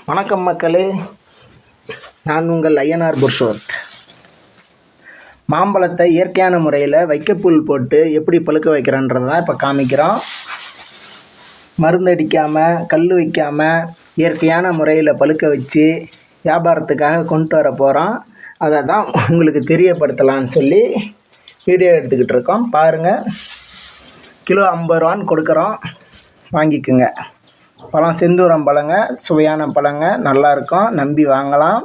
வணக்கம் மக்களே, நான் உங்கள் ஐயனார் புருஷோத். மாம்பழத்தை இயற்கையான முறையில் வைக்கப்புல் போட்டு எப்படி பழுக்க வைக்கிறன்றதான் இப்போ காமிக்கிறோம். மருந்து அடிக்காமல், கல் வைக்காமல் இயற்கையான முறையில் பழுக்க வச்சு வியாபாரத்துக்காக கொண்டு வர போகிறோம். அதை தான் உங்களுக்கு தெரியப்படுத்தலான்னு சொல்லி வீடியோ எடுத்துக்கிட்டு இருக்கோம். பாருங்கள், கிலோ 50 ரூபான்னு கொடுக்குறோம், வாங்கிக்குங்க. பழம் செந்தூரம் பழங்க, சுவையான பழங்க, நல்லாயிருக்கும், நம்பி வாங்கலாம்.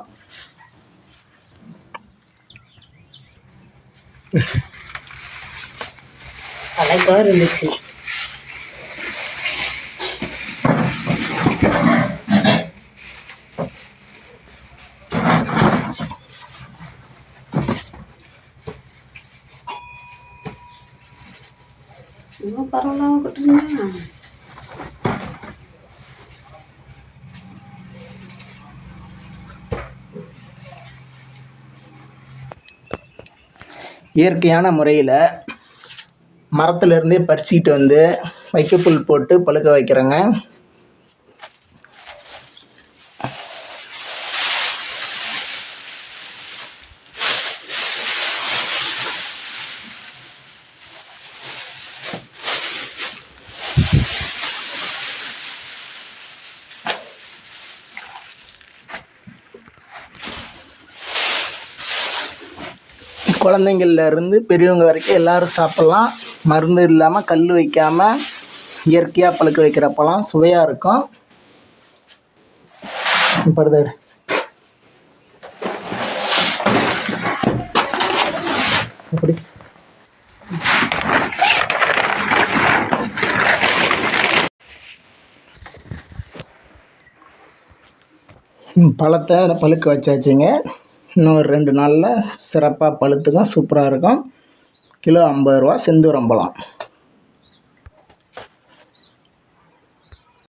அழகாக இருந்துச்சு. இன்னும் பரவாயில்ல கொட்டுறீங்க. இயற்கையான முறையில் மரத்துலேருந்தே பறிச்சிக்கிட்டு வந்து வைக்கப்புல் போட்டு பழுக்க வைக்கிறேங்க. குழந்தைங்கள்லேருந்து பெரியவங்க வரைக்கும் எல்லோரும் சாப்பிட்லாம். மருந்து இல்லாமல், கல் வைக்காமல் இயற்கையாக பழுக்க வைக்கிற பழம் சுவையாக இருக்கும். படுது எப்படி பழத்தை பழுக்க வச்சாச்சுங்க. இன்னும் ஒரு 2 நாளில் சிறப்பாக பழுத்துக்கும், சூப்பராக இருக்கும். கிலோ 50 ரூபா செந்தூரம் பழம்.